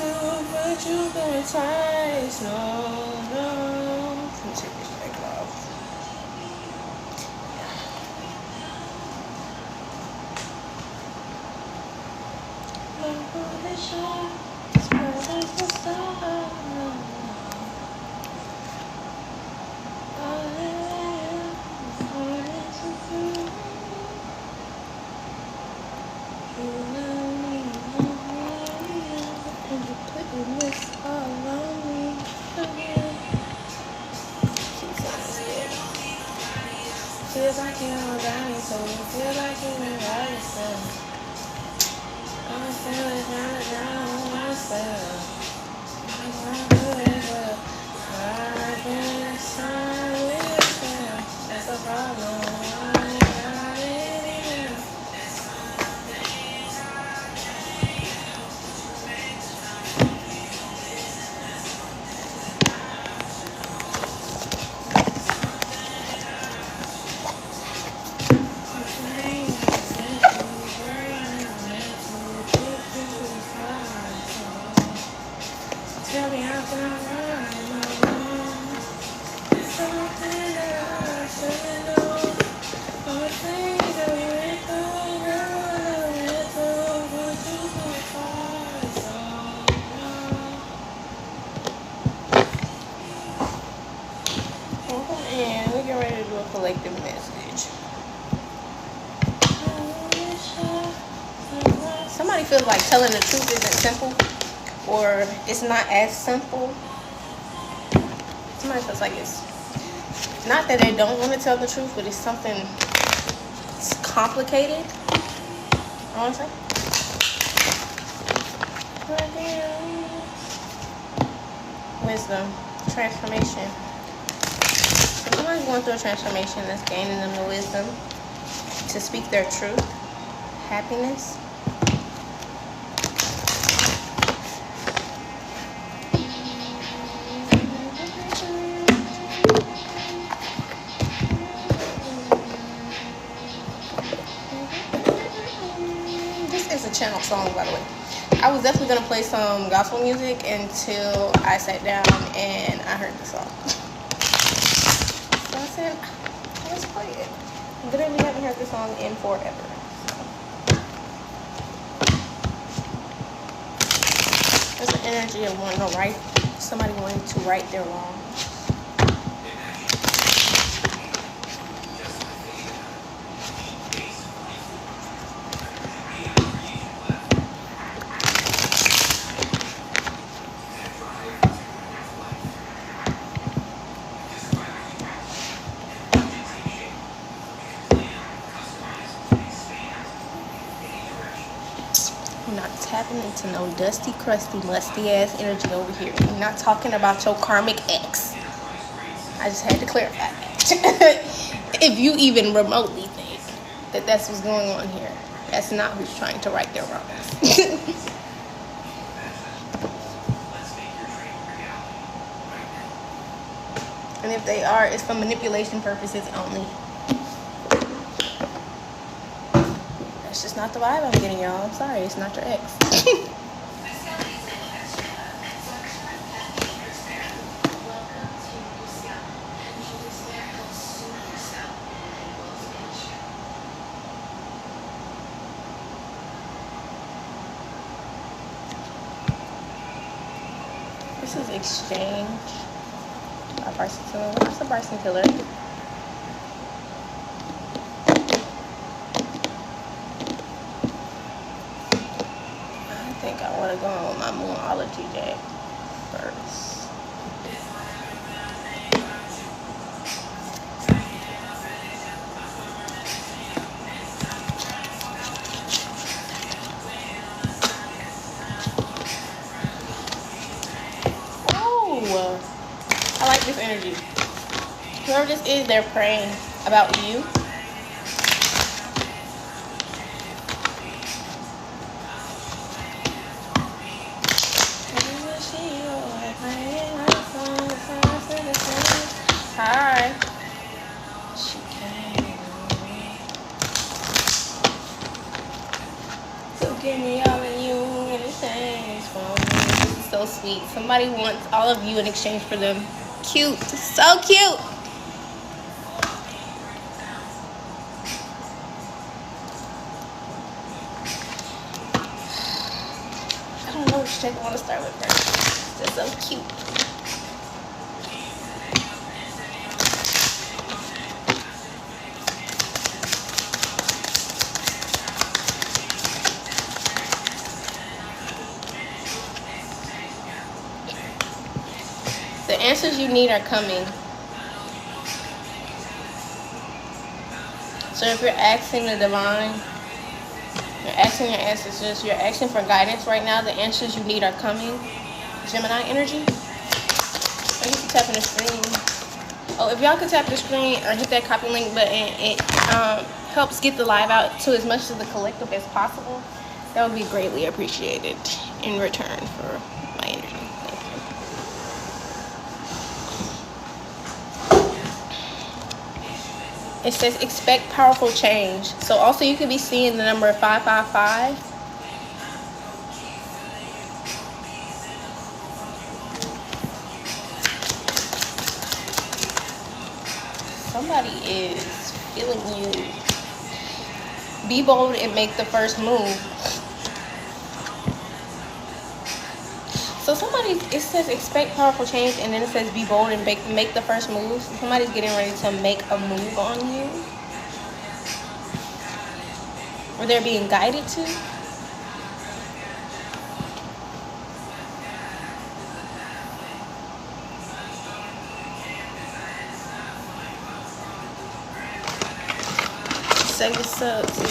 too, but you do it twice. No, no. Let me take this thing off. Feels like you don't got me, so it feels like you been by yourself. I'm feeling kinda down on myself. I'm good, but I've been signed with yourself. That's a problem. I ain't got it. Tell me how can I run my wrong? Something that I shouldn't know. All the things that we went through, girl, that we went through, but you so far, so long. And we get ready to do a collective message. Somebody feels like telling the truth isn't simple, or it's not as simple. Somebody feels like it's not that they don't want to tell the truth, but it's something it's complicated. I want to say. Wisdom, transformation. So somebody's going through a transformation that's gaining them the wisdom to speak their truth, happiness. Channel song, by the way. I was definitely gonna play some gospel music until I sat down and I heard the song. So I said, let's play it. Literally haven't heard this song in forever. So. There's an energy of wanting to right, somebody wanting to right their wrongs. Tapping into no dusty, crusty, musty ass energy over here. I'm not talking about your karmic ex. I just had to clarify that. If you even remotely think that that's what's going on here, that's not who's trying to right their wrongs. And if they are, it's for manipulation purposes only. That's just not the vibe I'm getting, y'all. I'm sorry, it's not your ex. This is Exchange by Bryson Tiller. What's a Bryson Tiller? I think I want to go on with my Moonology deck first. Oh, I like this energy. Whoever this is, they're praying about you. Hi. She came. So give me all of you and it change for me. so sweet. Somebody wants all of you in exchange for them. Cute. So cute. I don't know which check I want to start with first. They're so cute. The answers you need are coming. So if you're asking the divine, you're asking your ancestors, you're asking for guidance right now, the answers you need are coming. Gemini energy. I need to tap on the screen. Oh, if y'all could tap the screen or hit that copy link button, it helps get the live out to as much of the collective as possible. That would be greatly appreciated in return for my energy. It says expect powerful change. So also you could be seeing the number 555. Somebody is feeling you. Be bold and make the first move. So somebody, it says expect powerful change, and then it says be bold and make the first move. So somebody's getting ready to make a move on you. Or they're being guided to. Say what's up to.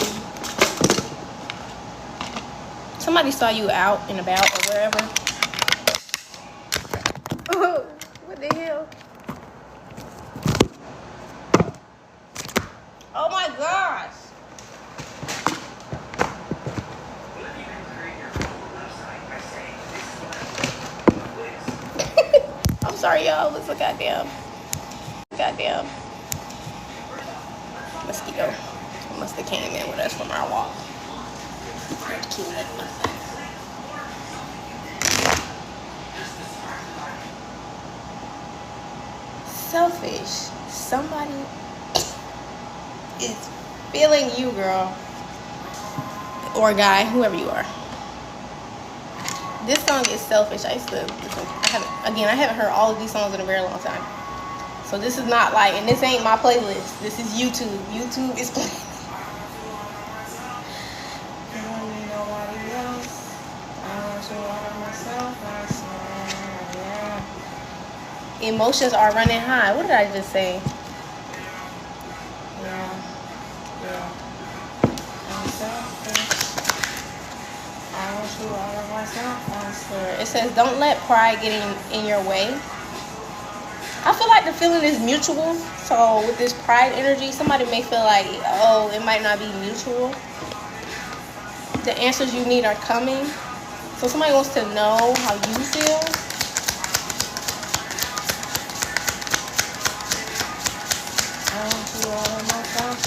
Somebody saw you out and about or wherever. Oh, what the hell? Oh my gosh. I'm sorry, y'all. It's a goddamn mosquito. Must have came in with us from our walk. Selfish. Somebody is feeling you, girl. Or guy, whoever you are. This song is Selfish. I haven't heard all of these songs in a very long time. So this is not like, and this ain't my playlist. This is YouTube. YouTube is playing. I don't need nobody else. I want you all of myself. Yeah. Emotions are running high. What did I just say? Yeah. I'm selfish. I want you all of myself. I swear. It says, don't let pride get in your way. I feel like the feeling is mutual. So with this pride energy, somebody may feel like, oh, it might not be mutual. The answers you need are coming. So somebody wants to know how you feel. I want you all of myself.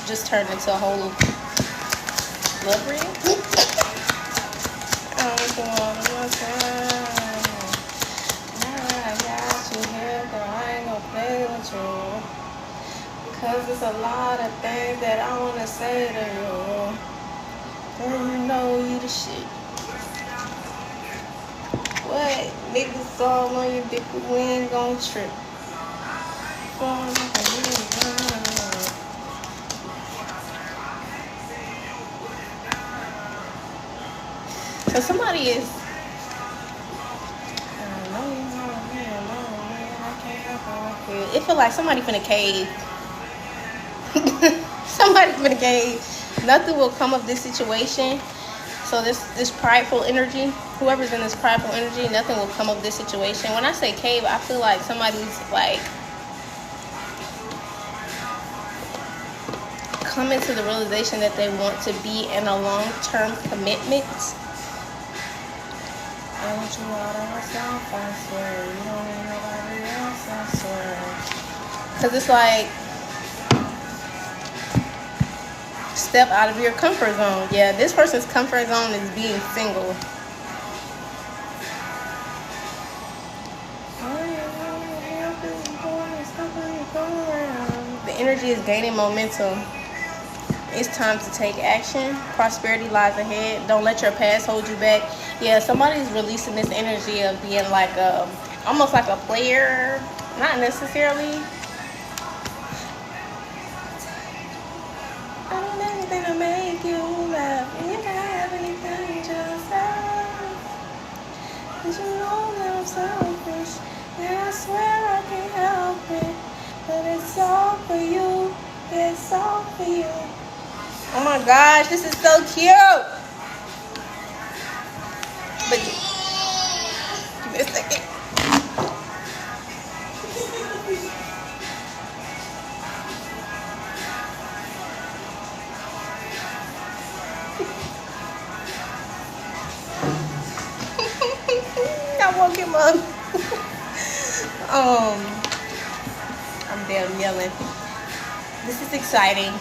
Just turned into a whole love reading. I want you all of myself. Cause there's a lot of things that I wanna say to you. Girl, you know you the shit. What? Niggas all on your dick, but we ain't gon' trip. So somebody is. It feel like somebody finna cave. Somebody finna cave. Nothing will come of this situation. So this prideful energy, whoever's in this prideful energy, nothing will come of this situation. When I say cave, I feel like somebody's like coming to the realization that they want to be in a long-term commitment. I want you all to myself, I swear. You don't need nobody else, I swear. Because it's like, Step out of your comfort zone. Yeah, this person's comfort zone is being single. The energy is gaining momentum. It's time to take action. Prosperity lies ahead. Don't let your past hold you back. Yeah, somebody's releasing this energy of being like almost like a player. Not necessarily. I don't have anything to make you laugh. And if I have anything, just ask. 'Cause you know that I'm selfish. And I swear I can't help it. But it's all for you. It's all for you. Oh my gosh, this is so cute. But give me a second. I woke him up. I'm damn yelling. This is exciting.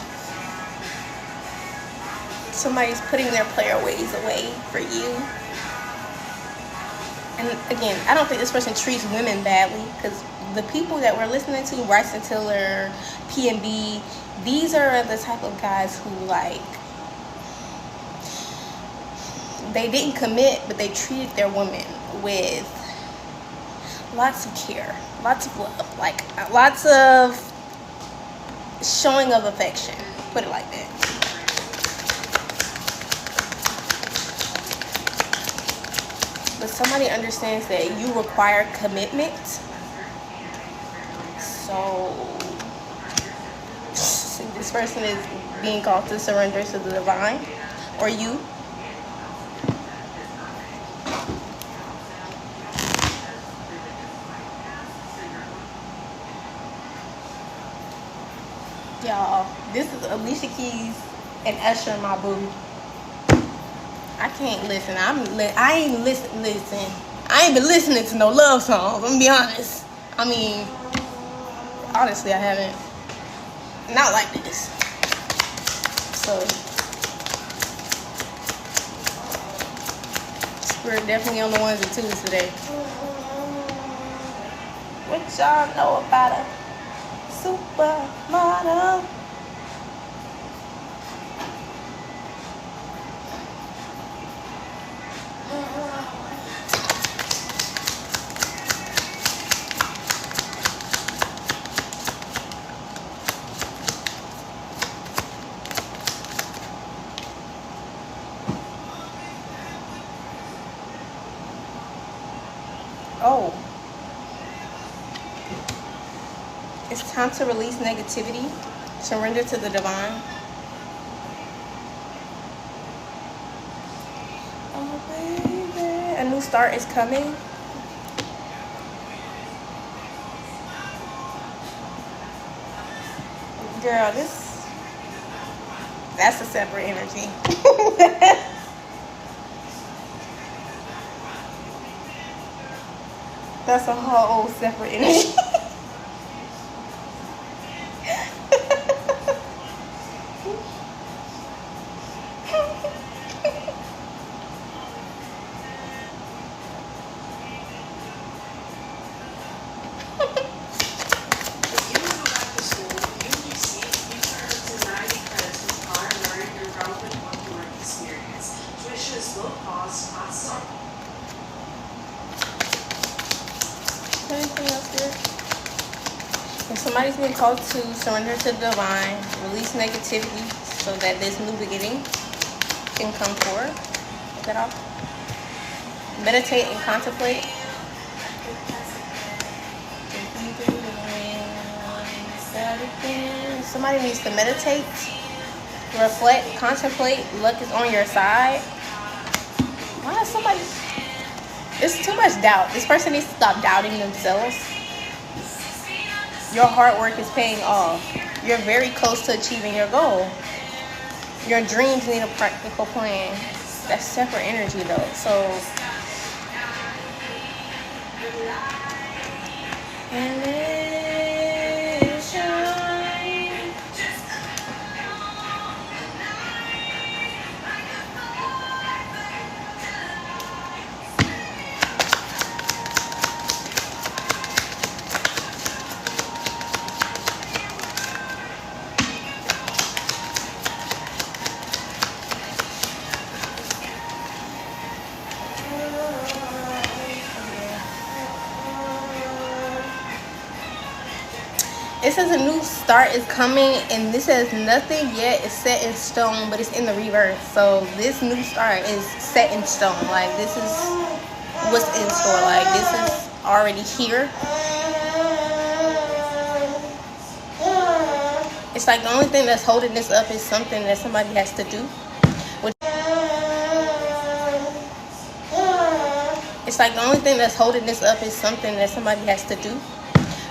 Somebody's putting their player ways away for you. And again, I don't think this person treats women badly, because the people that we're listening to, Bryson Tiller, PNB, these are the type of guys who, like, they didn't commit, but they treated their woman with lots of care, lots of love, like lots of showing of affection. Put it like that. But somebody understands that you require commitment. So this person is being called to surrender to the divine, or you. Y'all, this is Alicia Keys and Usher, my boo. I can't listen. I ain't listen. I ain't been listening to no love songs. I'm gonna be honest. I mean, honestly, I haven't. Not like this. So, we're definitely on the ones and twos today. What y'all know about a supermodel? Oh, it's time to release negativity, surrender to the divine. Oh, baby. A new start is coming. Girl, that's a separate energy. That's a whole separate energy. Anything else here? If somebody's being called to surrender to the divine, release negativity so that this new beginning can come forward. Is that all? Meditate and contemplate. Somebody needs to meditate, reflect, contemplate. Luck is on your side. Why is somebody... It's too much doubt. This person needs to stop doubting themselves. Your hard work is paying off. You're very close to achieving your goal. Your dreams need a practical plan. That's separate energy though. So, and let it shine. says a new start is coming, and this says nothing yet is set in stone, but it's in the reverse. So this new start is set in stone. Like, this is what's in store. Like, this is already here. It's like the only thing that's holding this up is something that somebody has to do. It's like the only thing that's holding this up is something that somebody has to do,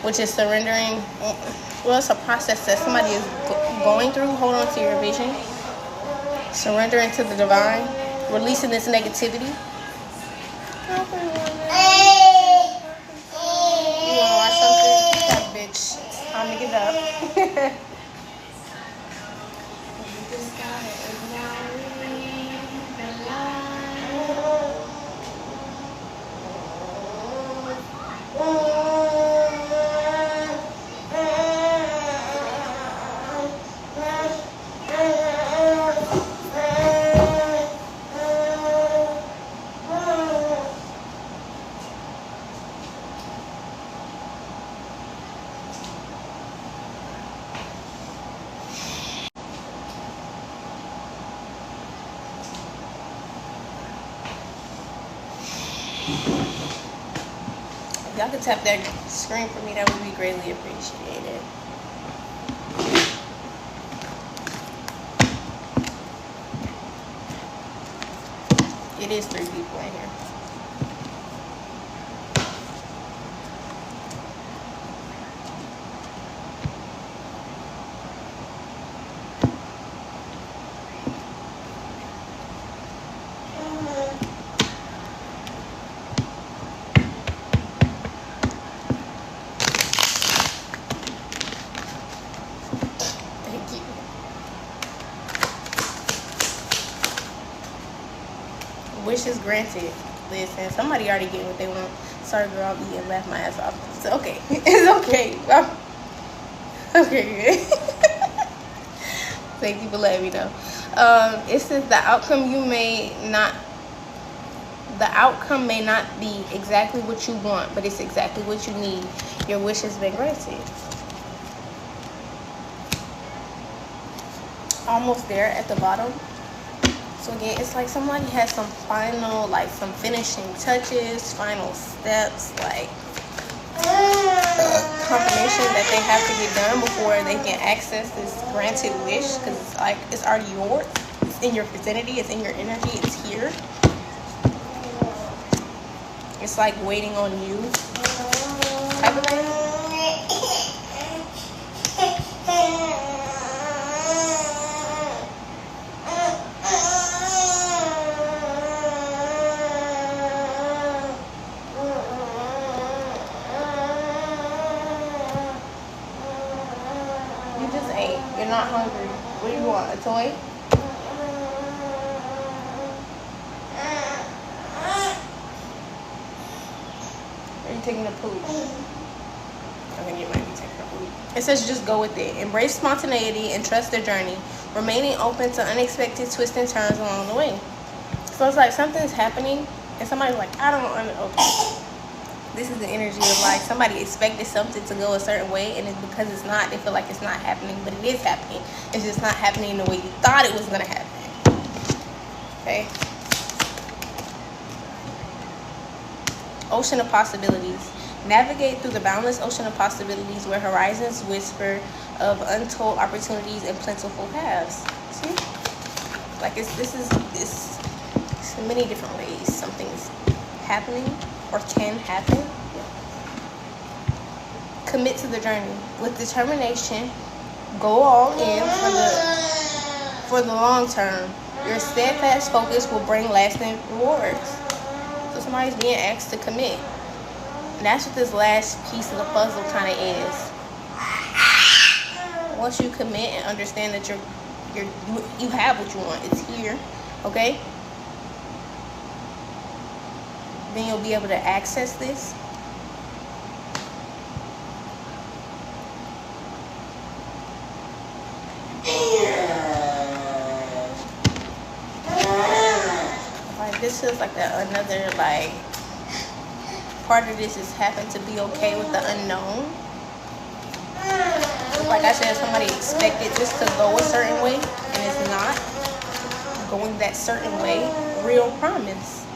which is surrendering. Well, it's a process that somebody is going through. Hold on to your vision. Surrendering to the divine. Releasing this negativity. You want to watch something? That bitch. Time to get up. If y'all could tap that screen for me, that would be greatly appreciated. It is 3 people in here. Wishes granted. Listen, somebody already getting what they want. Sorry, girl, I'll be and laugh my ass off. It's okay. It's okay. Okay. Thank you for letting me know. It says the outcome may not be exactly what you want, but it's exactly what you need. Your wish has been granted. Almost there at the bottom. So again, it's like somebody has some final, like some finishing touches, final steps, like confirmation that they have to get done before they can access this granted wish, because it's like it's already yours. It's in your vicinity, it's in your energy, it's here. It's like waiting on you type of thing. You're not hungry. What do you want? A toy? Are you taking a poop? Okay, you might be taking a poop. It says just go with it. Embrace spontaneity and trust the journey, remaining open to unexpected twists and turns along the way. So it's like something's happening and somebody's like, I don't know. Okay. This is the energy of like somebody expected something to go a certain way, and it's because it's not, they feel like it's not happening, but it is happening. It's just not happening the way you thought it was going to happen. Okay. Ocean of possibilities. Navigate through the boundless ocean of possibilities where horizons whisper of untold opportunities and plentiful paths. See? Like it's in many different ways something is happening or can happen. Commit to the journey with determination. Go all in for the long term. Your steadfast focus will bring lasting rewards. So somebody's being asked to commit. And that's what this last piece of the puzzle kind of is. Once you commit and understand that you have what you want, it's here, okay? Then you'll be able to access this. Like this feels like another like part of this is having to be okay with the unknown. like I said, somebody expected this to go a certain way, and it's not going that certain way. Real promise.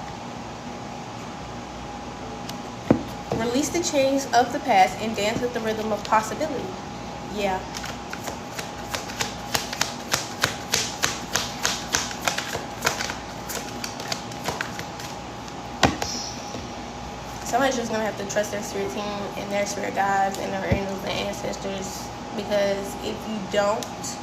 Release the chains of the past and dance with the rhythm of possibility. Yeah. Somebody's just gonna have to trust their spirit team and their spirit guides and their angels and ancestors, because if you don't,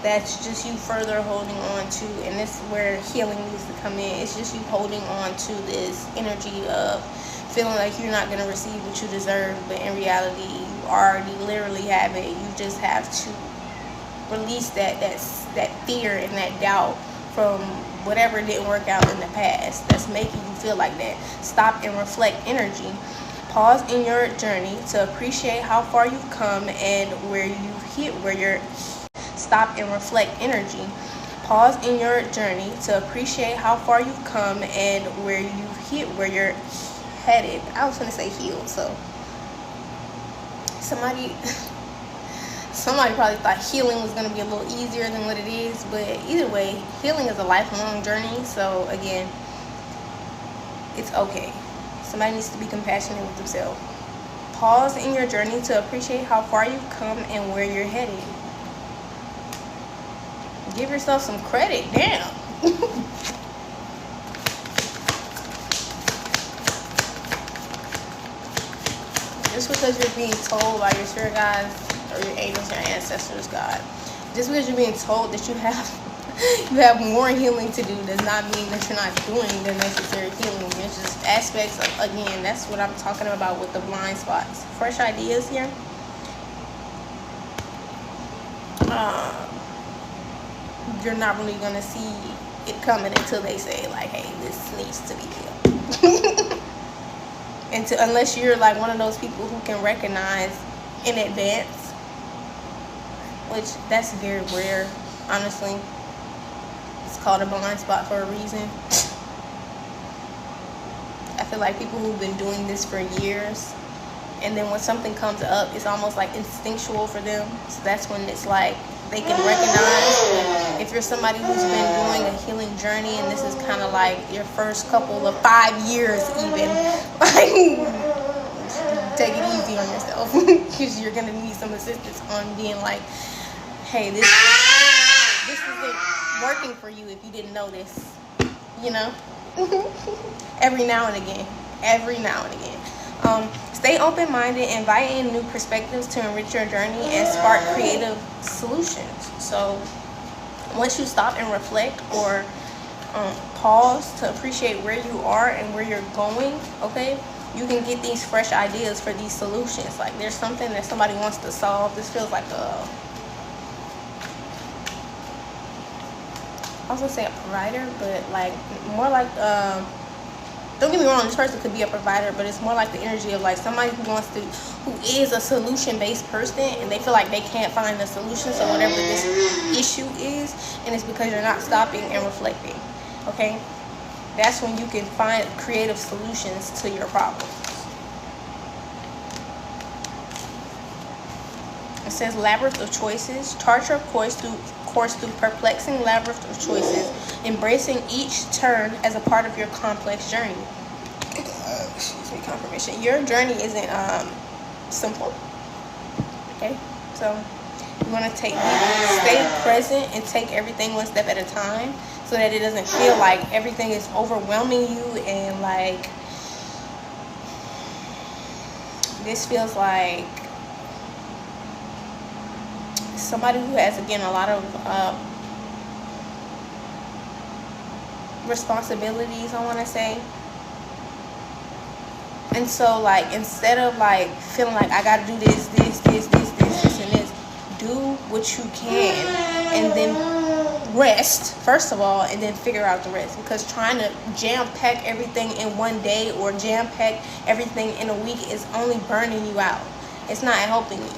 that's just you further holding on to, and this is where healing needs to come in. It's just you holding on to this energy of feeling like you're not gonna receive what you deserve, but in reality, you already literally have it. You just have to release that fear and that doubt from whatever didn't work out in the past that's making you feel like that. Stop and reflect energy. Pause in your journey to appreciate how far you've come and where you've hit where you're. Stop and reflect energy. Pause in your journey to appreciate how far you've come and where you've hit where you're headed. I was gonna say healed, so somebody probably thought healing was going to be a little easier than what it is, but either way, healing is a lifelong journey. So again, it's okay. Somebody needs to be compassionate with themselves. Pause in your journey to appreciate how far you've come and where you're headed. Give yourself some credit. Damn. Just because you're being told by your spirit guides or your angels, your ancestors, God, just because you're being told that you have more healing to do does not mean that you're not doing the necessary healing. It's just aspects of, again, that's what I'm talking about with the blind spots. Fresh ideas here. You're not really going to see it coming until they say, like, hey, this needs to be healed. Unless you're like one of those people who can recognize in advance, which that's very rare, honestly. It's called a blind spot for a reason. I feel like people who've been doing this for years, and then when something comes up, it's almost like instinctual for them. So that's when it's like they can recognize. If you're somebody who's been doing a healing journey, and this is kind of like your first couple of 5 years even, like, take it easy on yourself, because you're going to need some assistance on being like, hey, this isn't working for you if you didn't know this, you know? Every now and again. Stay open-minded, invite in new perspectives to enrich your journey and spark creative solutions. So once you stop and reflect or pause to appreciate where you are and where you're going, okay, you can get these fresh ideas for these solutions. Like there's something that somebody wants to solve. This feels like I was gonna say a provider, but like more like don't get me wrong, this person could be a provider, but it's more like the energy of like somebody who is a solution-based person, and they feel like they can't find the solution. So whatever this issue is, and it's because you're not stopping and reflecting. Okay, that's when you can find creative solutions to your problems. It says labyrinth of choices. Chart your course through perplexing labyrinth of choices, embracing each turn as a part of your complex journey. Excuse me, confirmation. Your journey isn't simple. Okay, so you want to stay present and take everything one step at a time, so that it doesn't feel like everything is overwhelming you, and like this feels like somebody who has, again, a lot of responsibilities, I want to say. And so like instead of like feeling like I gotta do this and this, do what you can and then rest first of all, and then figure out the rest. Because trying to jam pack everything in one day or jam pack everything in a week is only burning you out. It's not helping you.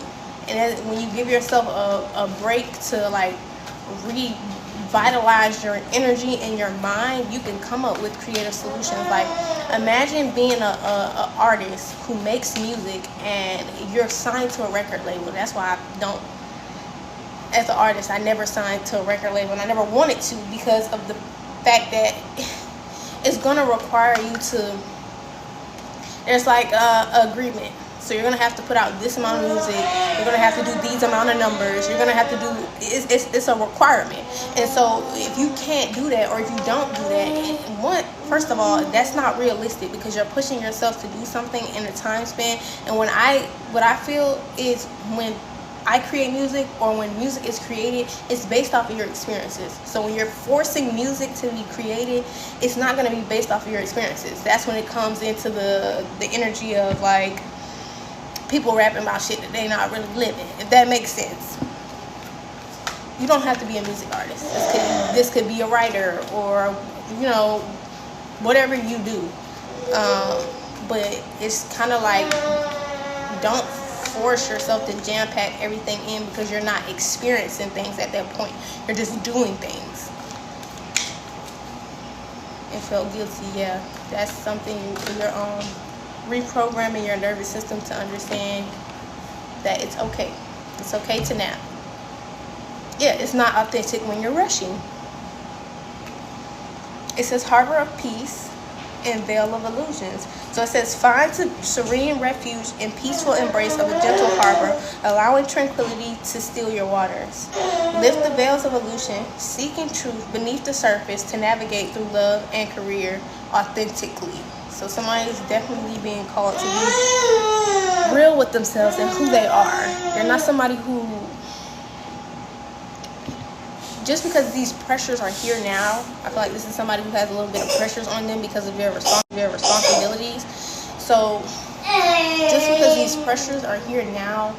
And when you give yourself a break to like revitalize your energy and your mind, you can come up with creative solutions. Like imagine being a artist who makes music and you're signed to a record label. That's why I don't as an artist, I never signed to a record label, and I never wanted to because of the fact that it's gonna require you to. There's like a agreement. So you're gonna have to put out this amount of music. You're gonna have to do these amount of numbers. You're gonna have to do. It's a requirement. And so if you can't do that, or if you don't do that, first of all, that's not realistic because you're pushing yourself to do something in a time span. And what I feel is when I create music, or when music is created, it's based off of your experiences. So when you're forcing music to be created, it's not gonna be based off of your experiences. That's when it comes into the energy of like people rapping about shit that they not really living, if that makes sense. You don't have to be a music artist. This could be a writer, or whatever you do. But it's kind of like, don't force yourself to jam pack everything in because you're not experiencing things at that point. You're just doing things. And felt guilty. Yeah, that's something you're reprogramming your nervous system to understand that it's okay. It's okay to nap. Yeah, it's not authentic when you're rushing. It says harbor of peace and veil of illusions. So it says find serene refuge in peaceful embrace of a gentle harbor, allowing tranquility to still your waters. Lift the veils of illusion, seeking truth beneath the surface to navigate through love and career authentically. So somebody is definitely being called to be real with themselves and who they are. You're not somebody who, just because these pressures are here now, I feel like this is somebody who has a little bit of pressures on them because of their responsibilities. So just because these pressures are here now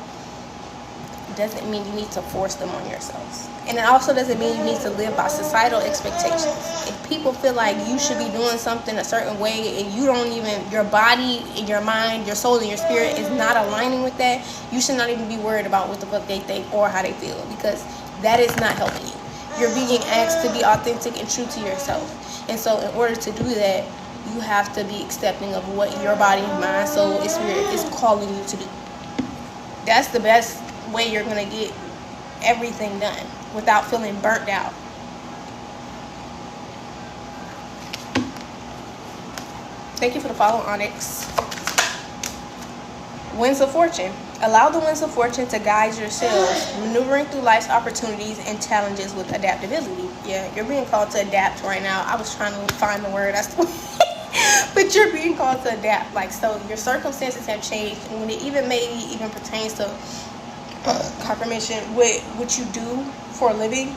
doesn't mean you need to force them on yourselves. And it also doesn't mean you need to live by societal expectations. If people feel like you should be doing something a certain way and you don't even, your body, your mind, your soul, and your spirit is not aligning with that, you should not even be worried about what the fuck they think or how they feel, because that is not helping you. You're being asked to be authentic and true to yourself. And so in order to do that, you have to be accepting of what your body, mind, soul, and spirit is calling you to do. That's the best way you're going to get everything done without feeling burnt out. Thank you for the follow, Onyx. Winds of fortune. Allow the winds of fortune to guide yourselves, maneuvering through life's opportunities and challenges with adaptability. Yeah, you're being called to adapt right now. I was trying to find the word. But you're being called to adapt. Like, so your circumstances have changed. And when it even pertains to confirmation with what you do for a living.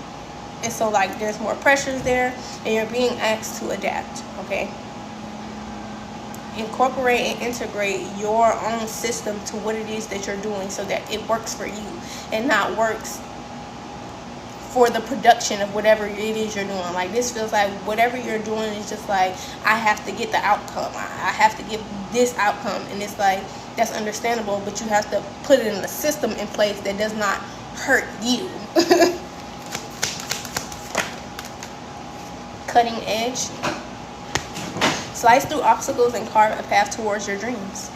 And so, like, there's more pressures there, and you're being asked to adapt, okay? Incorporate and integrate your own system to what it is that you're doing so that it works for you and not works for the production of whatever it is you're doing. Like, this feels like whatever you're doing is just like, I have to get the outcome. I have to get this outcome. And it's like, that's understandable, but you have to put it in a system in place that does not hurt you. Cutting edge. Slice through obstacles and carve a path towards your dreams.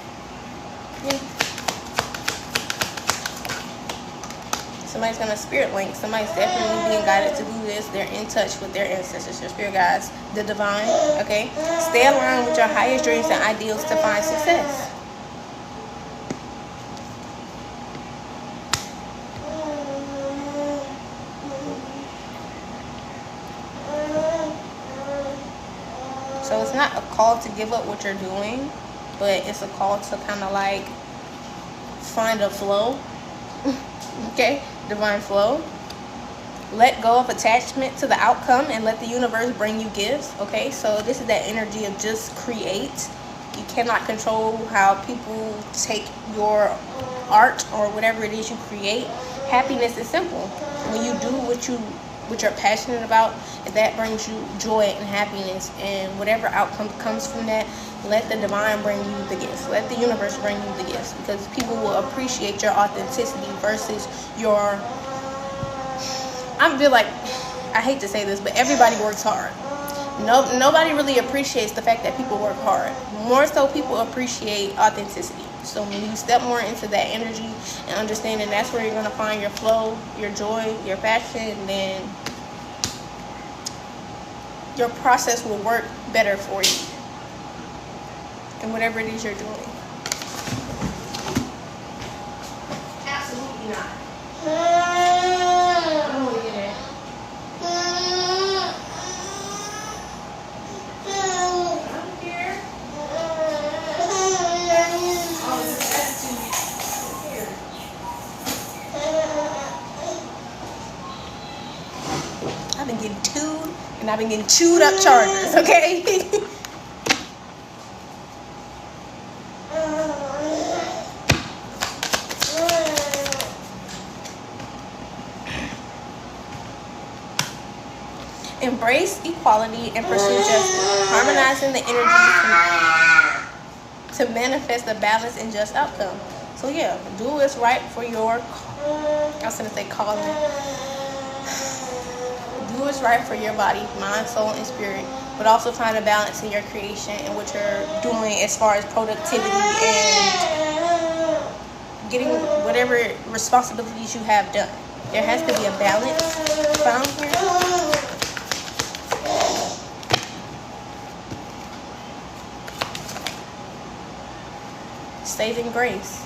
Yeah. Somebody's gonna spirit link. Somebody's definitely being guided to do this. They're in touch with their ancestors, your spirit guides, the divine. Okay. Stay aligned with your highest dreams and ideals to find success. So it's not a call to give up what you're doing, but it's a call to kind of like find a flow. Okay, divine flow. Let go of attachment to the outcome and let the universe bring you gifts. Okay, so this is that energy of just create. You cannot control how people take your art or whatever it is you create. Happiness is simple. When you do what you're passionate about, that brings you joy and happiness, and whatever outcome comes from that, let the divine bring you the gifts. Let the universe bring you the gifts, because people will appreciate your authenticity versus your, I feel like, I hate to say this, but everybody works hard. Nobody really appreciates the fact that people work hard. More so, people appreciate authenticity. So when you step more into that energy and understanding that's where you're going to find your flow, your joy, your passion, then your process will work better for you in whatever it is you're doing. Absolutely not. I'm gonna get it. I've been getting chewed, and I've been getting chewed up chargers, okay? Embrace equality and pursue justice, harmonizing the energy to manifest a balanced and just outcome. So yeah, do what's right for your, I was going to say calling. Do what's right for your body, mind, soul, and spirit, but also find a balance in your creation and what you're doing as far as productivity and getting whatever responsibilities you have done. There has to be a balance found here. Saving grace.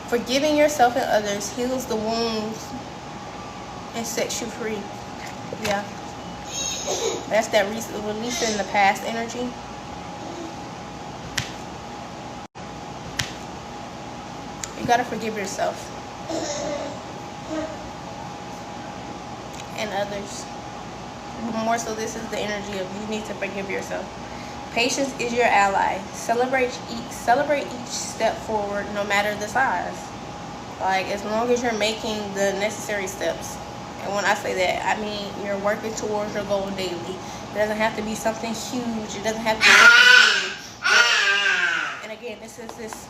Forgiving yourself and others heals the wounds and sets you free. Yeah. That's that releasing the past energy. You gotta forgive yourself and others. More so, this is the energy of you need to forgive yourself. Patience is your ally. Celebrate each step forward, no matter the size. Like, as long as you're making the necessary steps. And when I say that, I mean you're working towards your goal daily. It doesn't have to be something huge. It doesn't have to be something big. And again, this is this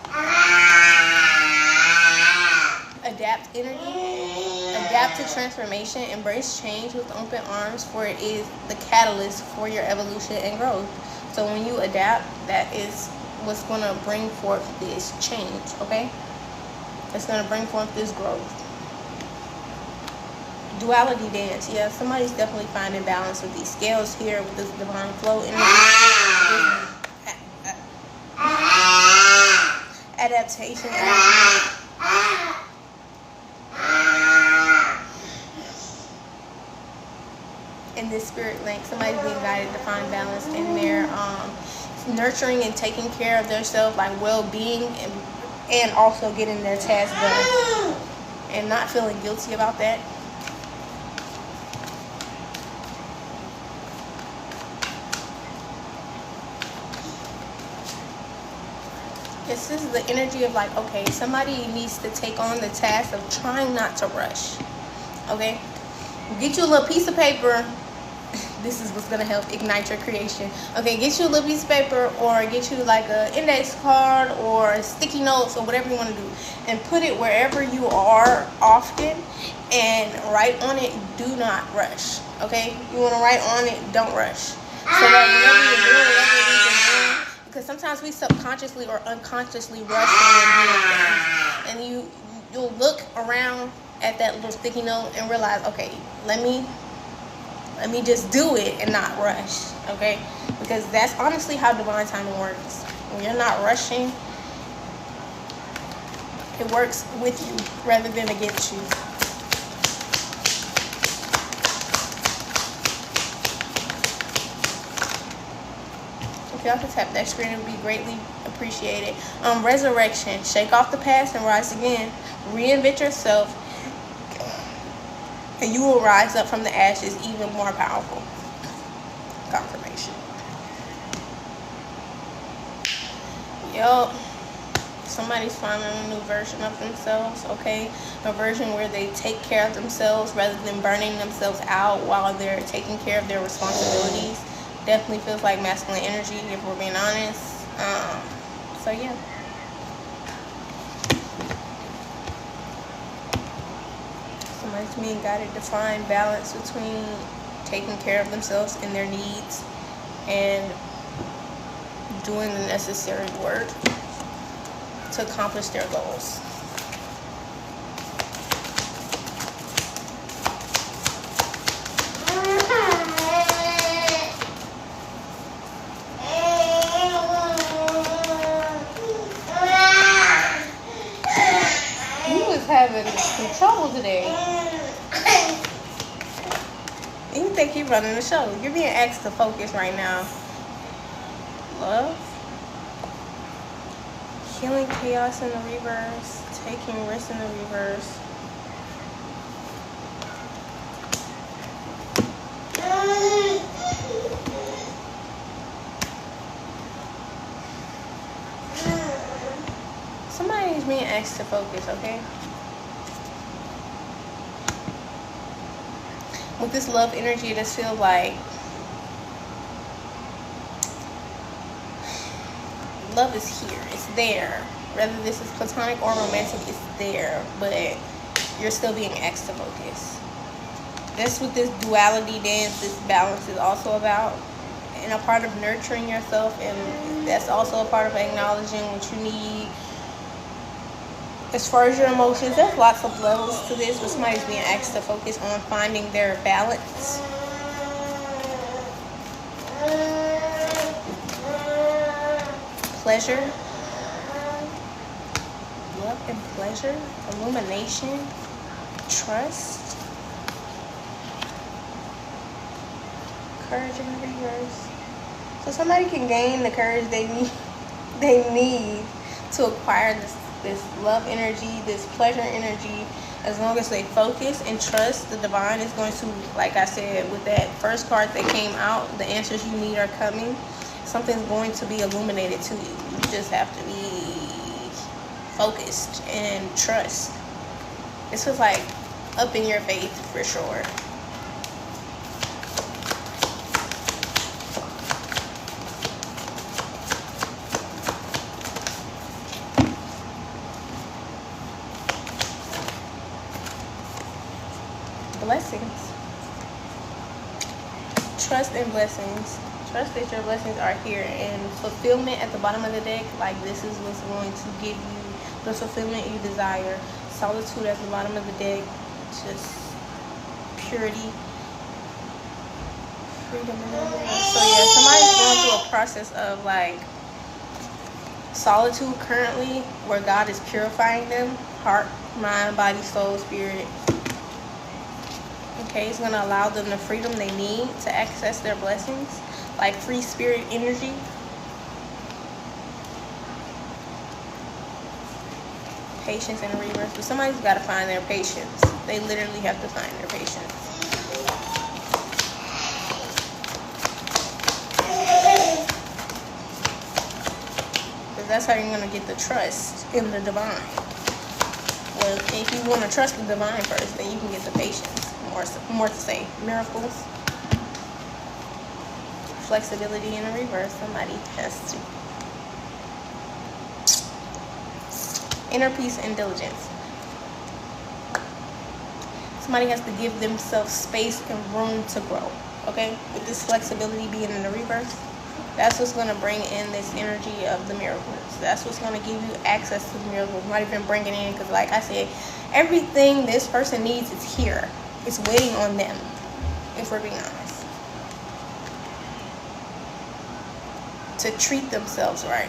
adapt energy. Adapt to transformation. Embrace change with open arms, for it is the catalyst for your evolution and growth. So when you adapt, that is what's going to bring forth this change, okay? It's going to bring forth this growth. Duality dance. Yeah, somebody's definitely finding balance with these scales here, with this divine flow energy. Adaptation energy. In this spirit link, somebody's being guided to find balance in their nurturing and taking care of themselves, like well-being, and also getting their tasks done and not feeling guilty about that. This is the energy of like, okay, somebody needs to take on the task of trying not to rush. Okay, get you a little piece of paper. This is what's gonna help ignite your creation. Okay, get you a little piece of paper, or get you like an index card or sticky notes or whatever you want to do, and put it wherever you are often, and write on it, do not rush. Okay, you want to write on it, don't rush. So that whenever you're doing whatever it is you're doing, because sometimes we subconsciously or unconsciously rush when we're doing things, and you'll look around at that little sticky note and realize, okay, let me just do it and not rush, okay? Because that's honestly how divine timing works. When you're not rushing, it works with you rather than against you. If y'all could tap that screen, it would be greatly appreciated. Resurrection. Shake off the past and rise again. Reinvent yourself, and you will rise up from the ashes even more powerful. Confirmation. Yup. Somebody's finding a new version of themselves, okay? A version where they take care of themselves rather than burning themselves out while they're taking care of their responsibilities. Definitely feels like masculine energy, if we're being honest. So yeah. Somebody's being guided to find balance between taking care of themselves and their needs and doing the necessary work to accomplish their goals. You was having some trouble today. You think you're running the show. You're being asked to focus right now. Love. Healing chaos in the reverse. Taking risks in the reverse. Somebody's being asked to focus, okay? With this love energy, it just feels like love is here. It's there. Whether this is platonic or romantic, it's there. But you're still being asked to focus. That's what this duality dance, this balance is also about. And a part of nurturing yourself. And that's also a part of acknowledging what you need. As far as your emotions, there's lots of levels to this, but somebody's being asked to focus on finding their balance. Pleasure. Love and pleasure. Illumination. Trust. Courage in reverse. So somebody can gain the courage they need to acquire this love energy, this pleasure energy, as long as they focus and trust. The divine is going to, like I said, with that first card that came out, the answers you need are coming. Something's going to be illuminated to you. You just have to be focused and trust. This was like up in your faith for sure. Blessings. Trust and blessings. Trust that your blessings are here, and fulfillment at the bottom of the deck. Like, this is what's going to give you the fulfillment you desire. Solitude at the bottom of the deck. Just purity. Freedom. So yeah, somebody's going through a process of like solitude currently, where God is purifying them. Heart, mind, body, soul, spirit. Okay, it's going to allow them the freedom they need to access their blessings, like free spirit energy. Patience in reverse, but somebody's got to find their patience. They literally have to find their patience. Because that's how you're going to get the trust in the divine. Well, if you want to trust the divine first, then you can get the patience. More to say. Miracles. Flexibility in a reverse. Somebody has to. Inner peace and diligence. Somebody has to give themselves space and room to grow. Okay? With this flexibility being in the reverse, that's what's going to bring in this energy of the miracles. That's what's going to give you access to the miracles. Not even bring it in, because like I said, everything this person needs is here. It's waiting on them, if we're being honest, to treat themselves right.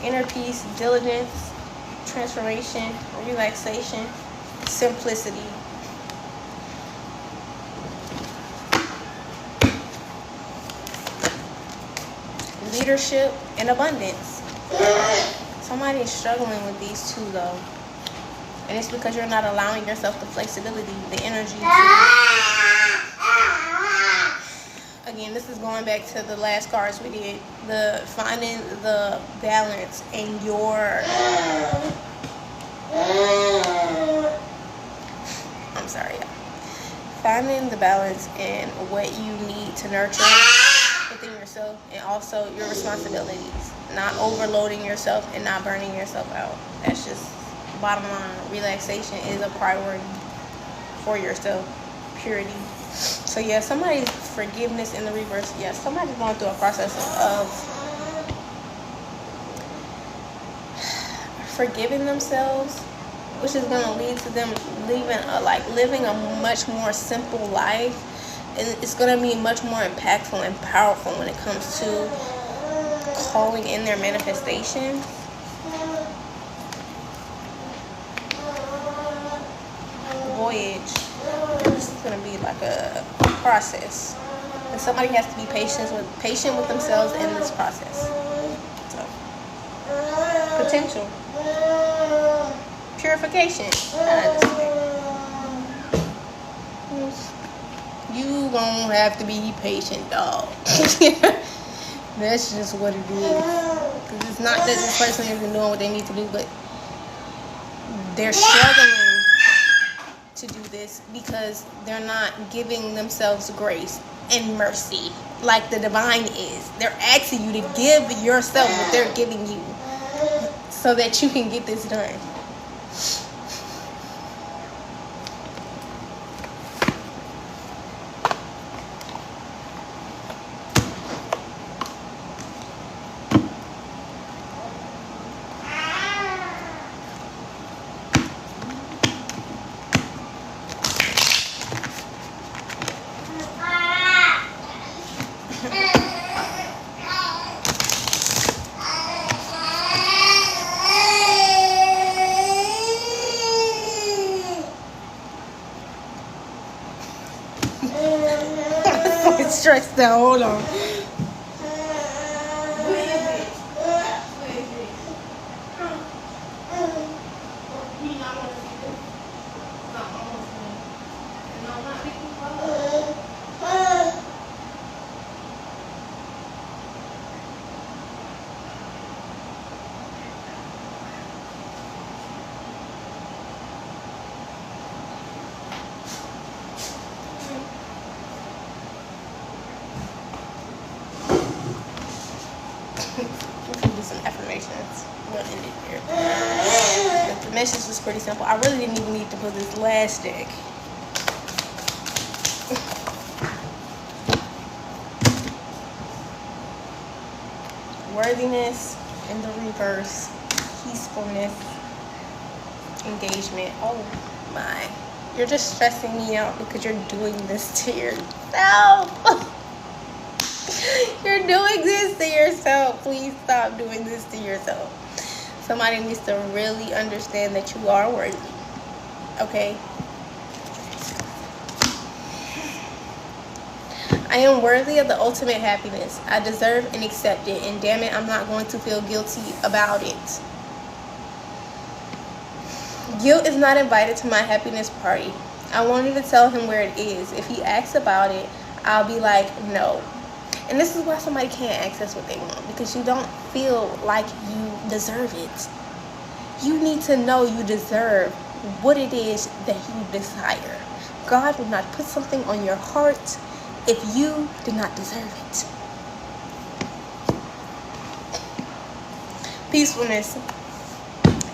Inner peace, diligence, transformation, relaxation, simplicity. Leadership and abundance. Somebody is struggling with these two though. And it's because you're not allowing yourself the flexibility, the energy to... Again, this is going back to the last cards we did. The finding the balance in your... I'm sorry, yeah. Finding the balance in what you need to nurture within yourself, and also your responsibilities. Not overloading yourself and not burning yourself out. That's just... bottom line. Relaxation is a priority for yourself. Purity. So yeah, somebody's forgiveness in the reverse. Yes, somebody's going through a process of forgiving themselves, which is going to lead to them living a much more simple life, and it's going to be much more impactful and powerful when it comes to calling in their manifestation. Voyage. This is going to be like a process, and somebody has to be patient with themselves in this process. So, potential purification. You gonna have to be patient, dog. That's just what it is. Because it's not that this person isn't doing what they need to do, but they're struggling to do this because they're not giving themselves grace and mercy like the divine is. They're asking you to give yourself what they're giving you so that you can get this done. Stressed out. Hold on. Some affirmations. I'm gonna end it here. The message was pretty simple. I really didn't even need to put this last deck. Worthiness in the reverse. Peacefulness. Engagement. Oh my. You're just stressing me out because you're doing this to yourself. You're doing this to yourself. Please stop doing this to yourself. Somebody needs to really understand that you are worthy. Okay? I am worthy of the ultimate happiness. I deserve and accept it. And damn it, I'm not going to feel guilty about it. Guilt is not invited to my happiness party. I won't even tell him where it is. If he asks about it, I'll be like, no. And this is why somebody can't access what they want, because you don't feel like you deserve it. You need to know you deserve what it is that you desire. God will not put something on your heart if you do not deserve it. Peacefulness.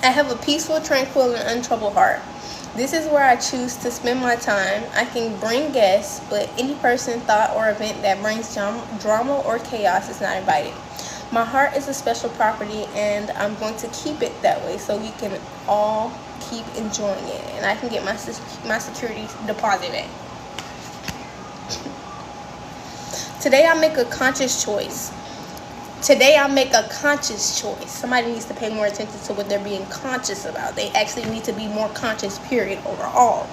I have a peaceful, tranquil, and untroubled heart. This is where I choose to spend my time. I can bring guests, but any person, thought, or event that brings drama or chaos is not invited. My heart is a special property, and I'm going to keep it that way so we can all keep enjoying it, and I can get my security deposit back. Today I make a conscious choice. Somebody needs to pay more attention to what they're being conscious about. They actually need to be more conscious, period, overall.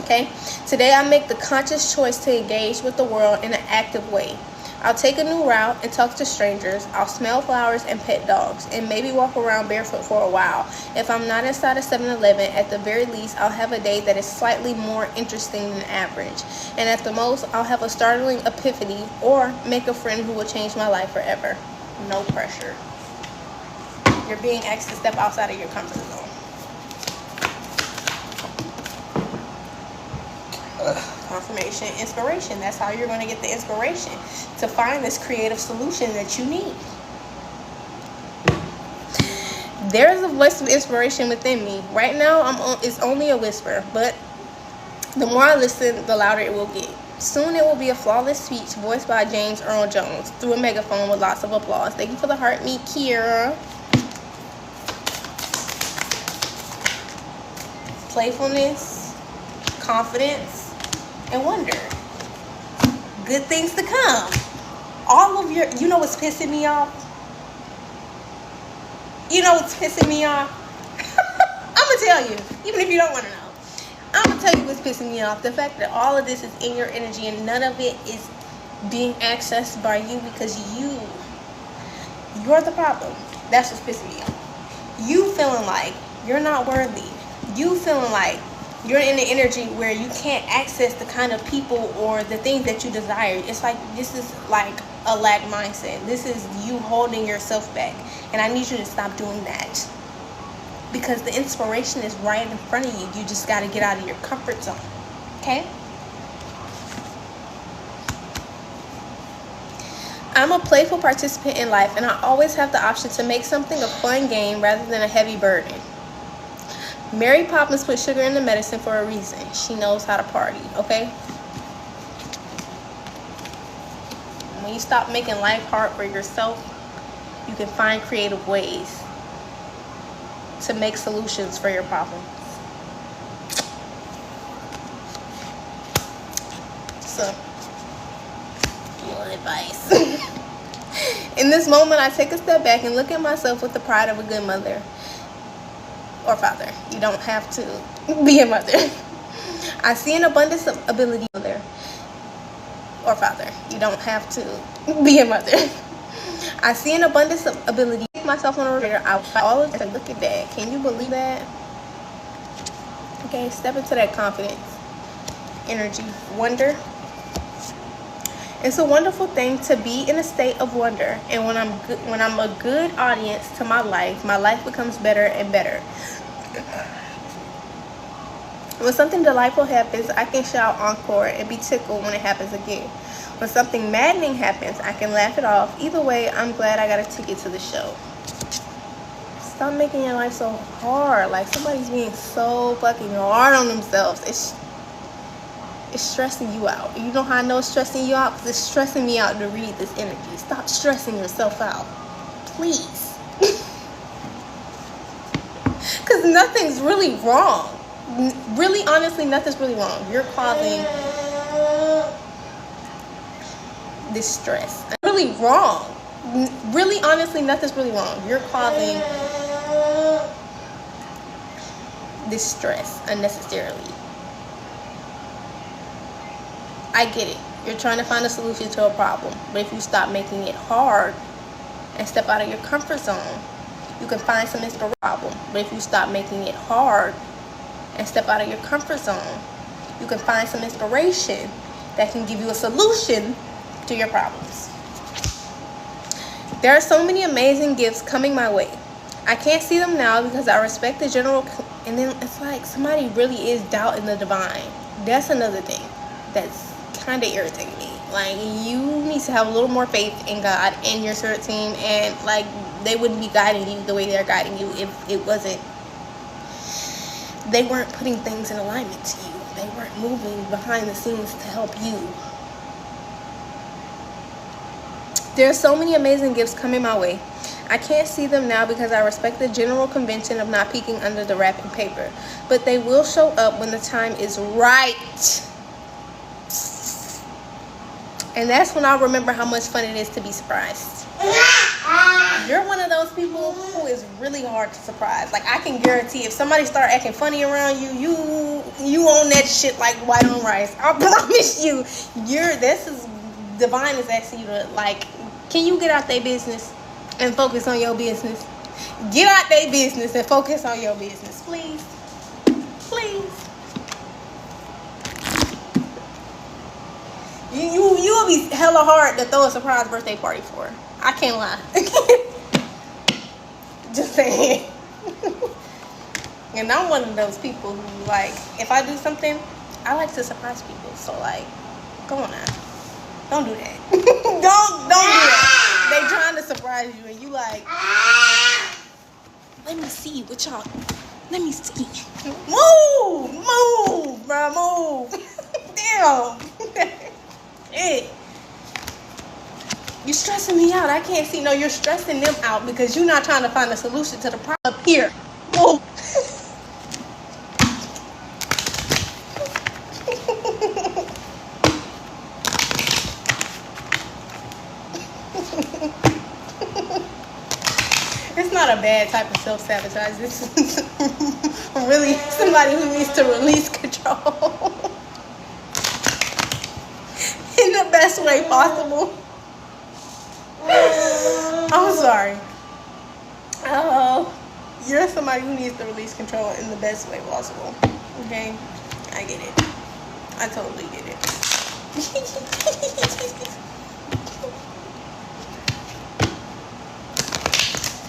Okay? Today I make the conscious choice to engage with the world in an active way. I'll take a new route and talk to strangers. I'll smell flowers and pet dogs, and maybe walk around barefoot for a while. If I'm not inside a 7-Eleven, at the very least, I'll have a day that is slightly more interesting than average. And at the most, I'll have a startling epiphany or make a friend who will change my life forever. No pressure. You're being asked to step outside of your comfort zone. Confirmation, inspiration. That's how you're going to get the inspiration to find this creative solution that you need. There's a voice of inspiration within me. Right now, it's only a whisper, but the more I listen, the louder it will get. Soon it will be a flawless speech voiced by James Earl Jones through a megaphone with lots of applause. Thank you for the heart, meet Kira. playfulness, confidence, and wonder. Good things to come. All of your, you know what's pissing me off? You know what's pissing me off? I'm going to tell you, even if you don't want to know. I'm going to tell you what's pissing me off. The fact that all of this is in your energy and none of it is being accessed by you because you're the problem. That's what's pissing me off. You feeling like you're not worthy. You feeling like you're in the energy where you can't access the kind of people or the things that you desire. It's like, this is like a lack mindset. This is you holding yourself back. And I need you to stop doing that. Because the inspiration is right in front of you. You just got to get out of your comfort zone. Okay? I'm a playful participant in life, and I always have the option to make something a fun game rather than a heavy burden. Mary Poppins put sugar in the medicine for a reason. She knows how to party, okay? When you stop making life hard for yourself, you can find creative ways to make solutions for your problems. So, little advice. In this moment, I take a step back and look at myself with the pride of a good mother or father. You don't have to be a mother. I see an abundance of ability, mother or father. You don't have to be a mother. I see an abundance of ability. Myself on a radar. I all of that. Look at that. Can you believe that? Okay, step into that confidence, energy, wonder. It's a wonderful thing to be in a state of wonder, and when I'm a good audience to my life becomes better and better. When something delightful happens, I can shout encore and be tickled when it happens again. When something maddening happens, I can laugh it off. Either way, I'm glad I got a ticket to the show. Stop making your life so hard. Like, somebody's being so fucking hard on themselves. It's stressing you out. You know how I know it's stressing you out? Because it's stressing me out to read this energy. Stop stressing yourself out. Please. Because nothing's really wrong. Really, honestly, nothing's really wrong. You're causing distress. Really wrong. Really, honestly, nothing's really wrong. You're causing distress unnecessarily. I get it. You're trying to find a solution to a problem. But if you stop making it hard and step out of your comfort zone, you can find some inspiration. But if you stop making it hard and step out of your comfort zone, you can find some inspiration that can give you a solution to your problems. There are so many amazing gifts coming my way. I can't see them now because I respect the general. And then it's like somebody really is doubting the divine. That's another thing that's kind of irritating me. Like, you need to have a little more faith in God and your spirit team, and like, they wouldn't be guiding you the way they're guiding you if it wasn't, they weren't putting things in alignment to you. They weren't moving behind the scenes to help you. There are so many amazing gifts coming my way. I can't see them now because I respect the general convention of not peeking under the wrapping paper, but they will show up when the time is right. And that's when I'll remember how much fun it is to be surprised. You're one of those people who is really hard to surprise. Like, I can guarantee if somebody start acting funny around you, you own that shit like white on rice. I promise you. Divine is asking you to, like, can you get out their business and focus on your business? Get out their business and focus on your business, please. Please. You'll be hella hard to throw a surprise birthday party for. I can't lie. Just saying. And I'm one of those people who, like, if I do something, I like to surprise people. So, like, come on now. Don't do that. don't do that. They trying to surprise you and you like, let me see what y'all, let me see. Move, bro, move. Damn. Hey. You're stressing me out. I can't see. No, you're stressing them out because you're not trying to find a solution to the problem up here. Whoa. It's not a bad type of self-sabotage. This is really somebody who needs to release control in the best way possible. I'm sorry. Oh, you're somebody who needs to release control in the best way possible. Okay? I get it. I totally get it.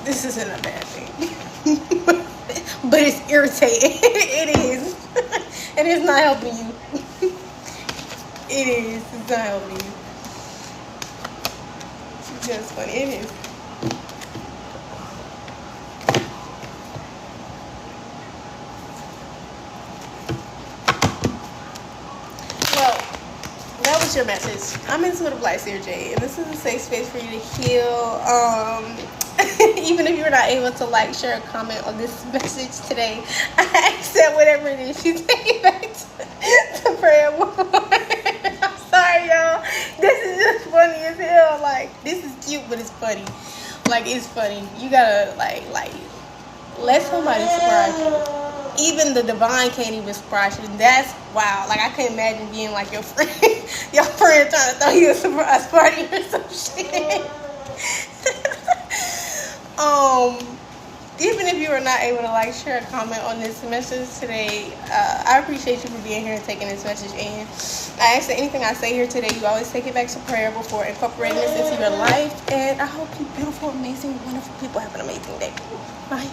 This isn't a bad thing. But it's irritating. It is. And it's not helping you. It is. It's not helping you. It's just funny. It is. Well, that was your message. I'm Intuitive Light Seer J, and this is a safe space for you to heal. Even if you're not able to like, share, or comment on this message today, I accept whatever it is. You take it back to prayer more. I'm sorry, y'all. This is just funny as hell. Like, this is cute, but it's funny. Like, it's funny. You gotta like let somebody surprise you. Even the divine can't even surprise you. That's wow. Like, I can't imagine being like your friend, your friend trying to throw you a surprise party or some shit. Even if you are not able to like, share, or comment on this message today, I appreciate you for being here and taking this message in. I ask that anything I say here today, you always take it back to prayer before incorporating this into your life. And I hope you beautiful, amazing, wonderful people have an amazing day. Bye.